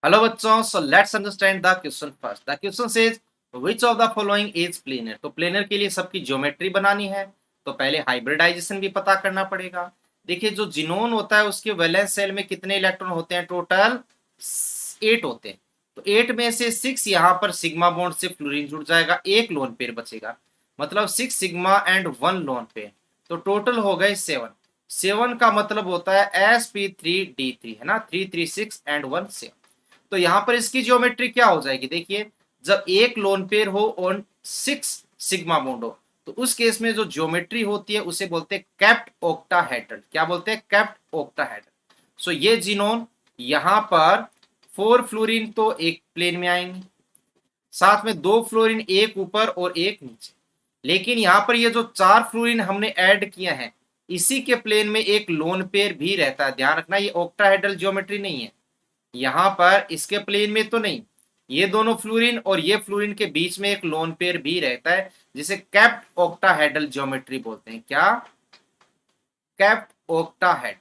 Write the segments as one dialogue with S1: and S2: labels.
S1: Hello बच्चों, so let's understand the question first. The question says which of the following is planar? तो planar के लिए सबकी geometry बनानी है, तो पहले हाइब्रिडाइजेशन भी पता करना पड़ेगा। देखिए जो जिनोन होता है उसके वैलेंस शेल में कितने इलेक्ट्रॉन होते हैं? टोटल 8 होते हैं। तो 8 में से 6 यहाँ पर सिग्मा बॉन्ड से फ्लोरीन जुड़ जाएगा, एक लोन पेयर बचेगा, मतलब 6 सिग्मा एंड 1 लोन पेयर, तो टोटल हो गए 7। 7 का मतलब होता है sp3d3, है ना, 3 3 6 एंड 1 7। तो यहां पर इसकी ज्योमेट्री क्या हो जाएगी? देखिए जब एक लोन पेयर हो और 6 सिग्मा बॉन्ड हो, तो उस केस में जो ज्योमेट्री होती है उसे बोलते हैं कैप्ट ऑक्टाहेड्रल। क्या बोलते हैं? Kept octahedral. सो ये जीनोन यहां पर 4 फ्लोरीन तो एक प्लेन में आएंगे, साथ में 2 फ्लोरीन एक ऊपर और एक नीचे। लेकिन यहां पर ये जो 4 फ्लोरीन हमने ऐड किया है, इसी के प्लेन में एक लोन पेयर भी रहता है। ध्यान रखना, ये ऑक्टाहेड्रल ज्योमेट्री नहीं है, यहां पर इसके प्लेन में तो नहीं, ये दोनों फ्लोरीन और ये फ्लोरीन के बीच में एक लोन पेयर भी रहता है, जिसे कैप्ट ऑक्टाहेड्रल ज्योमेट्री बोलते हैं। क्या? कैप्ट ऑक्टाहेड,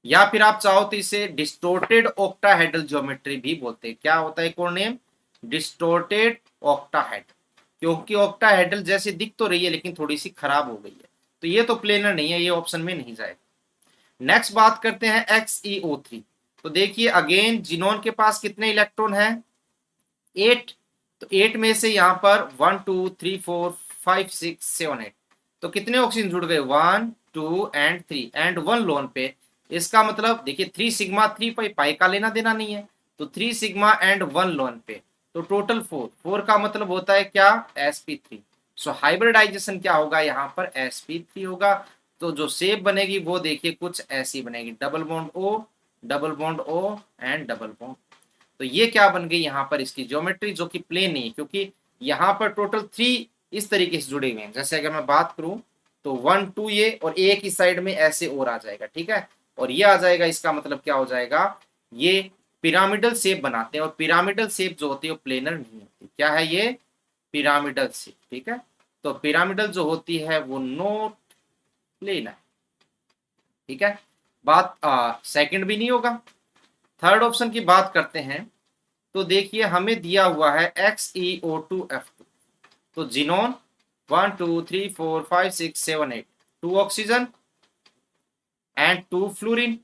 S1: या फिर आप चाहो तो इसे डिस्टोर्टेड ऑक्टाहेड्रल ज्योमेट्री भी बोलते हैं। क्या होता है कोड नेम? डिस्टोर्टेड ऑक्टाहेड, क्योंकि ऑक्टाहेड्रल जैसे दिख तो रही है लेकिन थोड़ी सी खराब हो गई है, तो ये तो प्लेनर नहीं है, ये ऑप्शन में नहीं जाएगा। नेक्स्ट बात करते हैं XeO3। तो देखिए अगेन जिनोन के पास कितने इलेक्ट्रॉन है? 8। तो 8 में से यहां पर 1 2 3 4 5 6 7 8, तो कितने ऑक्सीजन जुड़ गए? 1 2 एंड 3 एंड 1 लोन पे। इसका मतलब देखिए 3 सिग्मा 3 पाई, पाई का लेना देना नहीं है, तो 3 सिग्मा एंड 1 लोन पे, तो टोटल 4। 4 का मतलब होता है क्या? sp3। सो हाइब्रिडाइजेशन क्या होगा? यहाँ पर sp3 होगा। तो जो शेप बनेगी वो देखिए कुछ ऐसी बनेगी, double bond O, double bond O and double bond. तो ये क्या बन गई यहाँ पर इसकी ज्योमेट्री, जो कि प्लेन नहीं है, क्योंकि यहाँ पर टोटल 3 इस तरीके से जुड़े हुए हैं। जैसे अगर मैं बात करूं तो 1 2 ये, और एक ही साइड में ऐसे और आ जाएगा, ठीक है, और ये आ जाएगा। इसका मतलब क्या हो जाएगा? ये पिरामिडल शेप बनाते हैं, और पिरामिडल शेप जो होती है वो प्लेनर नहीं होती। क्या है ये? पिरामिडल शेप, ठीक है। तो पिरामिडल जो होती है वो नॉट प्लेनर, ठीक है। बात सेकंड भी नहीं होगा। थर्ड ऑप्शन की बात करते हैं, तो देखिए हमें दिया हुआ है XeO2F2। तो xenon 1 2 3 4 5 6 7 8, 2 oxygen and 2 fluorine,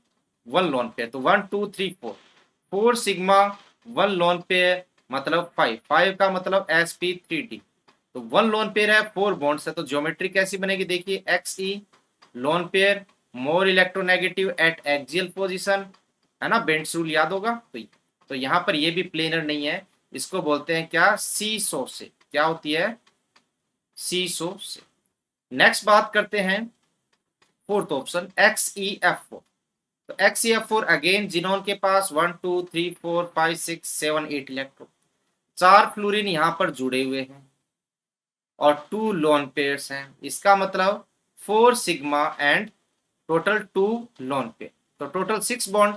S1: 1 lone pair, तो 1 2 3 4, 4 सिग्मा 1 लोन पेयर, मतलब 5, 5 का मतलब sp3d। तो 1 लोन पेयर है, 4 बॉन्ड्स है, तो ज्योमेट्री कैसी बनेगी? देखिए Xe lone pair, more electronegative eight axial position, है ना, बेंट्स रूल याद होगा। तो यहाँ पर ये भी प्लेनर नहीं है, इसको बोलते हैं क्या? सीसो से। क्या होती है? सीसो से। नेक्स्ट बात करते हैं फोर्थ ऑप्शन XeF4। तो XeF4 अगेन जिनोन के पास 1 2 3 4 5 6 7 8 इलेक्ट्रॉन, 4 फ्लोरीन यहाँ पर जुड़े हुए हैं और 2 लोन पेयर्स हैं। इसका मतलब 4 sigma and total 2 lone pair, तो टोटल 6 बॉन्ड,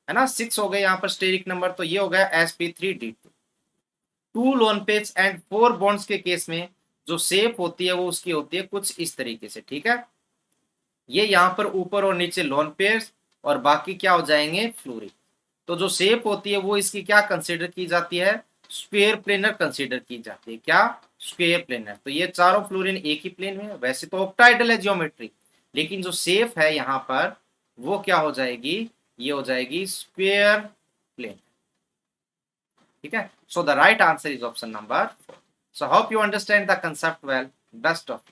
S1: है ना, 6 हो गए यहाँ पर स्टेरिक नंबर, तो ये हो गया sp3d2। 2 lone pairs and 4 bonds के केस में जो शेप होती है वो उसकी होती है कुछ इस तरीके से, ठीक है। ये यहाँ पर ऊपर और नीचे लोन पेयर्स और बाकी क्या हो जाएंगे? फ्लोरीन। तो जो शेप होती है वो इसकी क्या कंसीडर की जाती है? स्क्वायर प्लेनर कंसीडर की जाती है। क्या? Square planar. तो ये चारों फ्लोरीन एक ही प्लेन में, वैसे तो ऑक्टाहेड्रल है ज्योमेट्री, लेकिन जो शेप है यहाँ पर वो क्या हो जाएगी? ये हो जाएगी स्क्वायर प्लेन, ठीक है। So the right answer is option number 4। So hope you understand the concept well. Best of